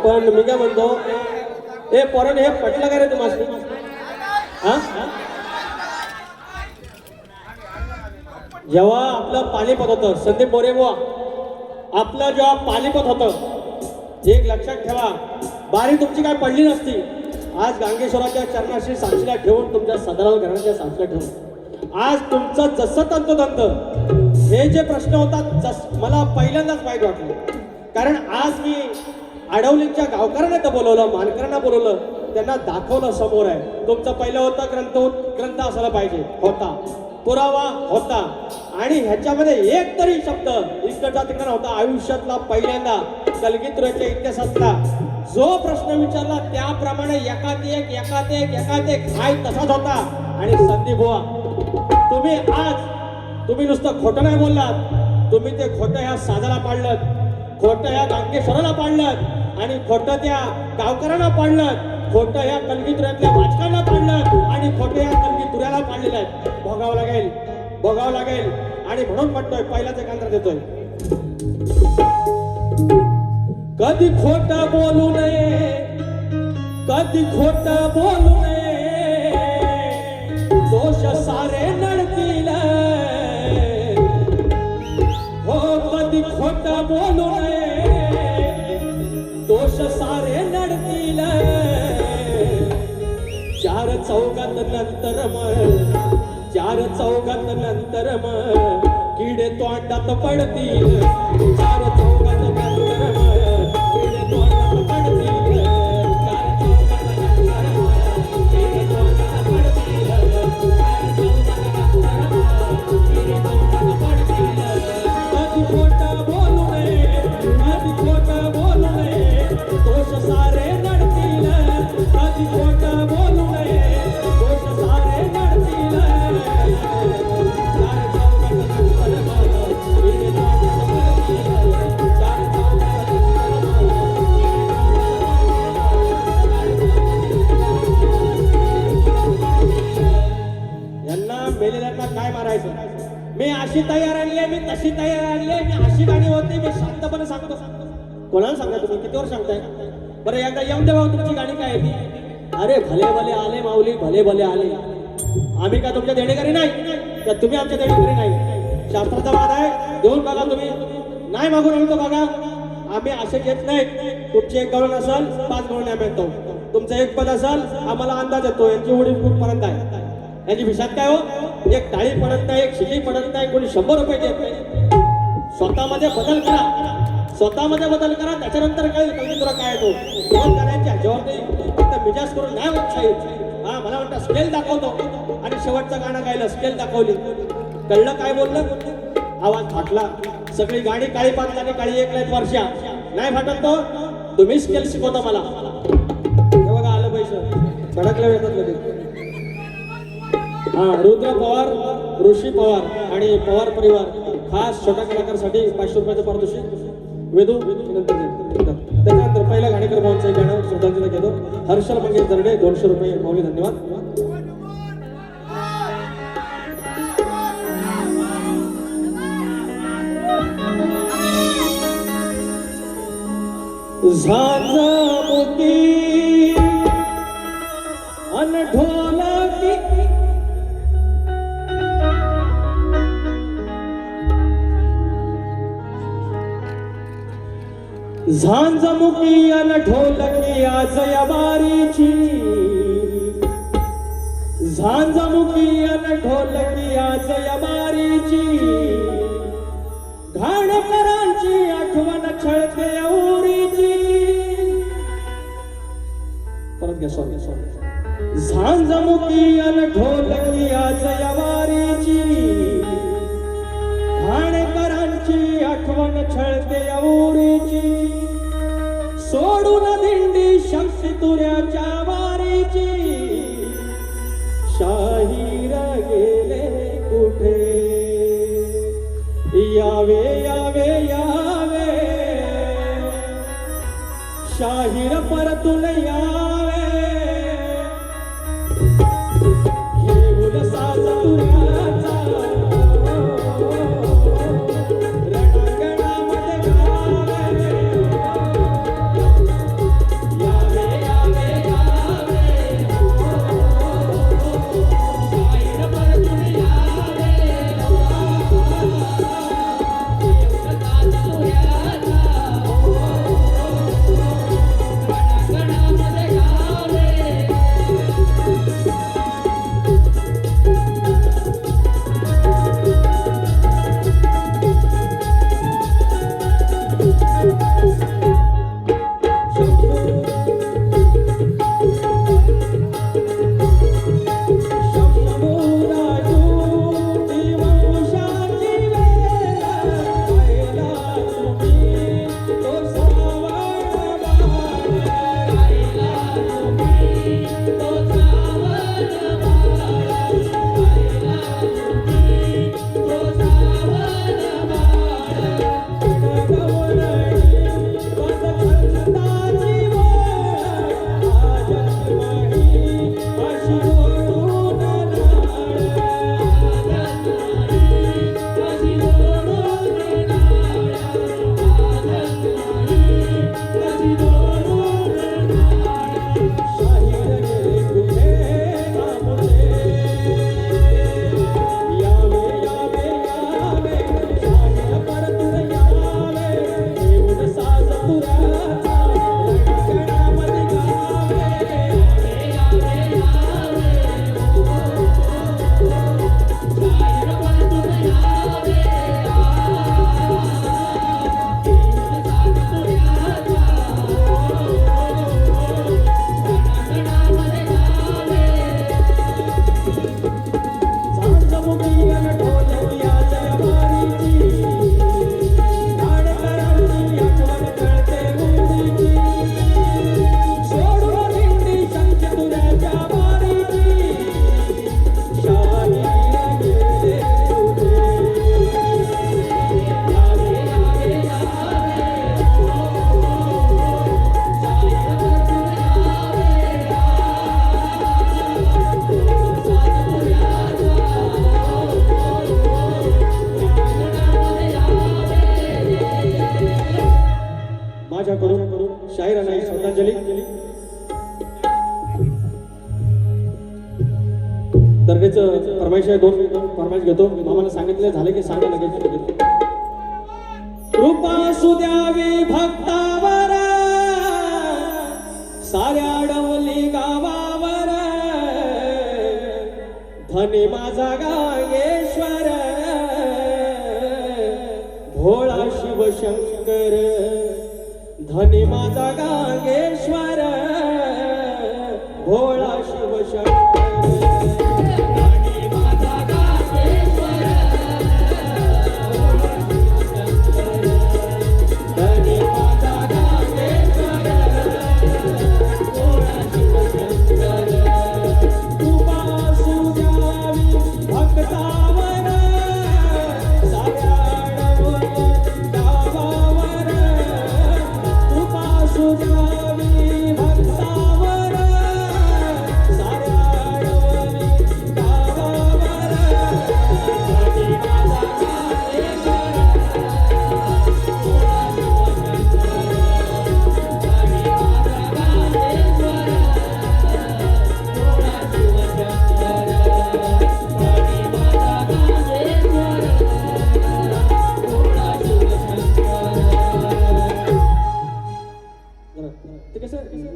पण मी काय म्हणतो, हे पोरण हे पटलं का रे तुम्हाला? हा, जेव्हा आपलं पानिपत होतं, संदीप मोरे बुवा, आपलं जेव्हा पानिपत होतं, एक लक्षात ठेवा, बारी तुमची काय पडली नसती. आज गांगेश्वराच्या चरणाशी साक्षीला ठेवून, तुमच्या सदाराल घराच्या साक्षीला ठेवून आज तुमचं जसं तंतोतंत हे जे प्रश्न होतात, मला पहिल्यांदाच माहीत वाटलं. कारण आज मी आडवलीच्या गावकऱ्यांना तर बोलवलं, मानकरांना बोलवलं, त्यांना दाखवलं समोर आहे. तुमचं पहिलं होतं ग्रंथ असायला पाहिजे, होता, पुरावा होता, आणि ह्याच्यामध्ये एक तरी शब्द इकडचा तिकडा होता. आयुष्यातला पहिल्यांदा कलगीधराच्या इतिहासातला जो प्रश्न विचारला त्याप्रमाणे एकात एक हाय तसाच होता. आणि संदीप बुवा, तुम्ही नुसतं खोटं नाही बोललात, तुम्ही ते खोटं ह्या साजाला पाडलं, खोटं ह्या गांगेश्वराला पाडलं, आणि खोटं त्या गावकऱ्यांना पाडलं, खोटं ह्या कलगीधरातल्या वाचकांना पाडलं, आणि खोटं ह्या कलगीधुऱ्याला पाडलेलं आहे. भोगावं लागेल. आणि म्हणून म्हणतोय, पहिलाच एक अंतर देतोय, कधी खोटं बोलू नये, कधी खोटं बोलू नये, दोष सारे नडतील. हो, कधी खोटं बोलू नये, दोष सारे नडतील. चार चौघात नंतर मग किडे तोंडात पडतील. चार चौघात नंतर मग किडे तोंडात पडतील. चार चौघात नंतर मग किडे तोंडात पडतील. चार चौघात नंतर मग किडे तोंडात पडतील. कधी खोटं बोलू नये, कधी खोटं बोलू नये, दोष सारे नडतील. कधी खोटं बोलू नये, दोष सारे नडतील. मेलेल्यांना काय मारायचं? मी अशी तयार आणली, मी तशी तयार आणली, मी अशी गाणी होती, मी शांतपणे सांगतो. कोणाला सांगा तुम्ही? कितीवर सांगताय? बरं एकदा येऊन दे भाऊ, तुमची गाणी काय आहे ती? अरे भले भले आले माऊली, भले भले आले. आम्ही काय तुमच्या देणेकरी नाही, का तुम्ही आमच्या देणेकरी नाही. शास्त्राचा वाद आहे, देऊन बघा. तुम्ही नाही मागून आणतो बघा. आम्ही असे घेत नाही. तुमची एक गवळण असेल, 5 गवळणी आम्ही आणतो. तुमचं एक पद असेल, आम्हाला अंदाज येतो यांची उडीद कुठपर्यंत आहे, यांची भिशात काय हो. एक टाळी पडत नाही, एक शिली पडत नाही, कोणी 100 रुपये देत नाही. स्वतःमध्ये बदल करा, त्याच्यानंतर कळेल तुला काय येतो. दोन करायचे ह्याच्यावरती फक्त मिजाज करून नाही होत शाहीर. हा, मला वाटतं स्केल दाखवतो, आणि शेवटचं गाणं गायलं, स्केल दाखवली, कळलं काय बोललं. आवाज फाटला. सगळी गाडी काळी पाच आणि काळी 1 वर्षा नाही फाटत तो. तुम्ही स्केल शिकवता मला. हे बघा आलं पैसे धडकल्या येतात लगेच. हा, रुद्र पवार, ऋषी पवार आणि पवार परिवार खास छोट्या कलाकारासाठी 500 रुपयाचं पारितोषिक. वेदू त्याच्यानंतर पहिल्या गाणेकर भाऊंचं एक गाणं श्रद्धांजली घेतो. हर्षल मंगेश दर्डे 200 रुपये माऊली, धन्यवाद. झांझमुखी अन ढोलकी, झांझमुखी अन ढोलकी आज या बारीची. झांझमुखी अन ढोलकी आज या बारीची. घाणकरांची आठवण छळते औरीची. परत घ्या, सॉरी. झांझमुखी अन ढोलकी आज या बारीची. घाणकरांची आठवण छळते औरीची. सोडून दिंडी शक्ती तुऱ्याच्या वारीची. शाहीर गेले कुठे, यावे यावे यावे. शाहीर परतून यावे. घेऊन साज तुऱ्याचा रणांगणामध्ये गावे. माझ्याकडून शाहीर आणि श्रद्धांजली. दर्गेचं फरमाईश आहे, दोन फरमाईश घेतो. मामाला सांगितले झाले की सांगा लगेच. कृपा सुद्यावी भक्तावर साऱ्या डवली गावावर, धनी माझा गांगेश्वर भोळा शिवशंकर, धनी माझा गांगेश्वर भोळा शिवशंकर.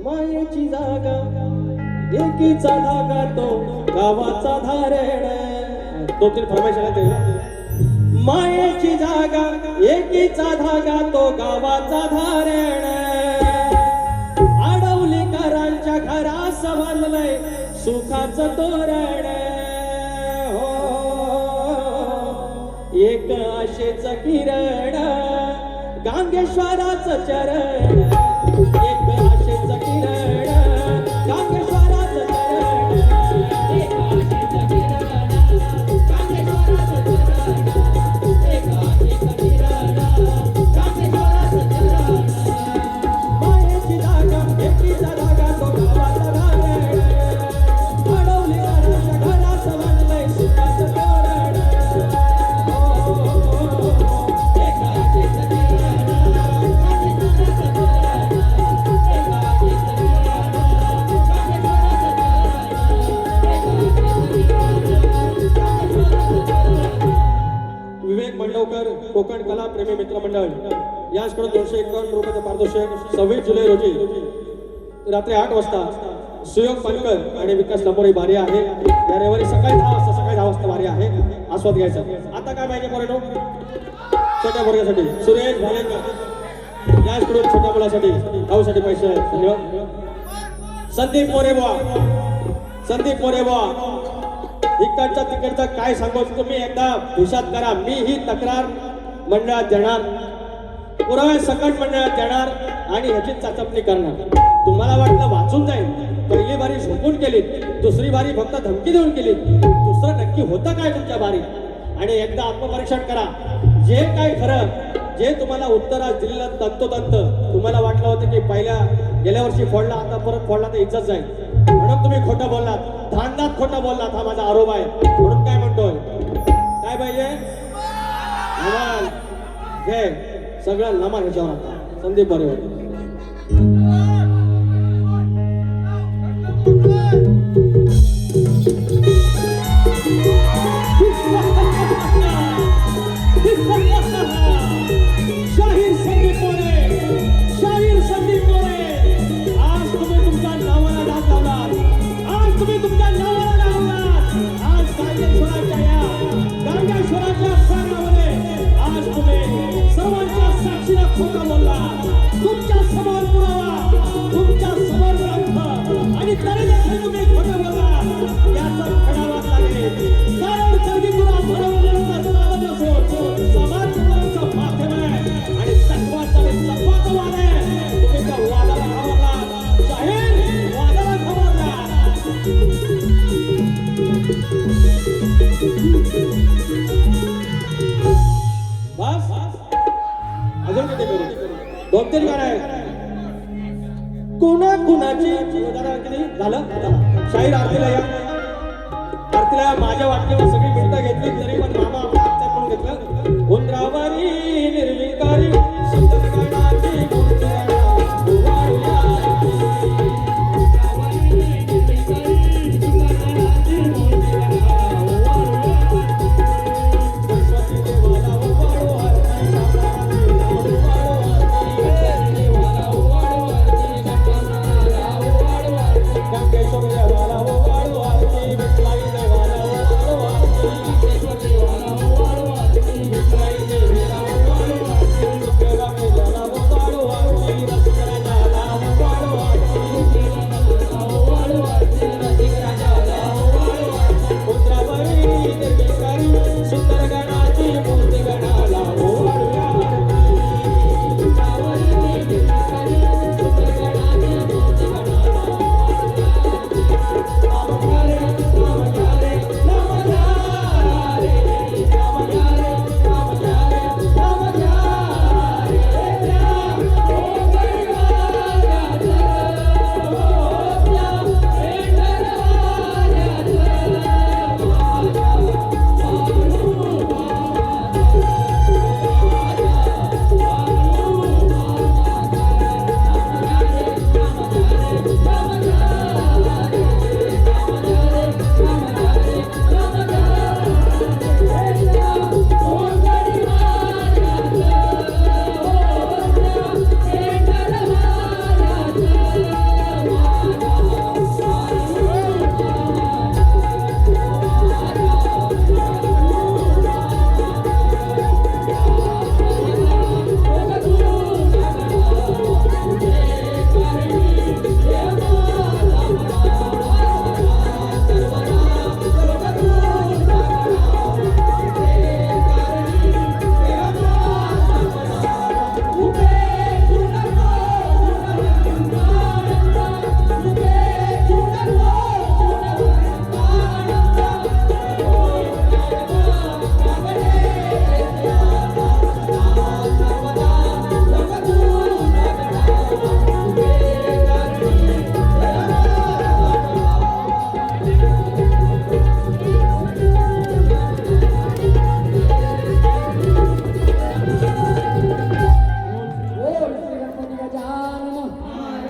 मायेची जागा एकीचा धागा तो गावाचा धारण. दोन तीन फरमाईश ते. मायेची जागा एकीचा धागा तो गावाचा धारण, आडवलीकरांच्या घरास बांधलंय सुखाचं तोरण. हो एक आशेच किरण गांगेश्वराचं चरण, एक आशेचं किरण गांगेश्वराचं चरण, एक आशेचं किरण गांगेश्वराचं चरण, एक आशेचं किरण गांगेश्वराचं चरण. मायेची जागा एकीचा धागा तो गावाचा धारण, अडवलीकरांच्या घरास बांधलंय सुखाचं तोरण. एक आशेचं किरण गांगेश्वराचं चरण, विवेक मंडवकर कोकण कला प्रेमी मित्र मंडळ याचकडून 251 रुपयाचं पारितोषिक. 26 जुलै रोजी रात्री 8 वाजता सुयोग पानकर आणि विकास लंबोरे बारी आहे. या रविवारी सकाळी 10 वाजता बारी आहे. आस्वाद घ्यायचा. आता काय पाहिजे पोरांनो? छोट्या वर्गासाठी सुरेश भालेकर याचकडून छोट्या मुलासाठी गावासाठी पैसे आहेत. धन्यवाद. संदीप मोरेबुवा इकडचा तिकडचा काय सांगू तुम्ही एकदा हुशात करा. मी ही तक्रार मंडळात देणार, पुरावे सकट मंडळात देणार आणि ह्याची चाचपणी करणार. तुम्हाला वाटलं वाचून जाईल, पहिली बारी झोपून केली, दुसरी बारी फक्त धमकी देऊन केली, दुसरं नक्की होतं काय तुमच्या बारी? आणि एकदा आत्मपरीक्षण करा. जे काय खरं, जे तुम्हाला उत्तर आज दिलेलं तंतोतंत तुम्हाला वाटलं होतं की गेल्या वर्षी फोडला, आता परत फोडला तर इज्जत जाईल म्हणून तुम्ही खोटं बोललात, धांदात खोटं बोललात, हा माझा आरोप आहे. म्हणून काय म्हणतोय, काय पाहिजे? नमाल घे, सगळं नमाल ह्याच्यावर. आता संदीप बरोबर शाहीर संदीप मोरे, आज तुम्ही तुमच्या नावाला डाग लावलात, आज तुम्ही तुमच्या नावाला डाग लावलात. आज गांगेश्वराच्या प्राणामध्ये आज तुम्ही सर्वांच्या साक्षीला खोटं बोललात. तुमच्या समोर पुरावा, तुमच्या समोर ग्रंथ, आणि तरी देखील तुम्ही खोटं बोललात. याचा खडावा लागेल. कारण कधी तुला बरोबर समाज माध्यम आहे आणि तत्वाचा वाद आहे. तुम्ही त्या वादाला घाबरला, जाहीर वादाला घाबरला. बस अजून किती करू? 2-3 गाणं आहे. कुणाची झालं. शाहीर आरतीला या, आरतीला माझ्या वाटणीवर सगळी मिनिटं घेतली तरी पण मामा आपल्या हातात म्हणून घेतलं. उंदरावरी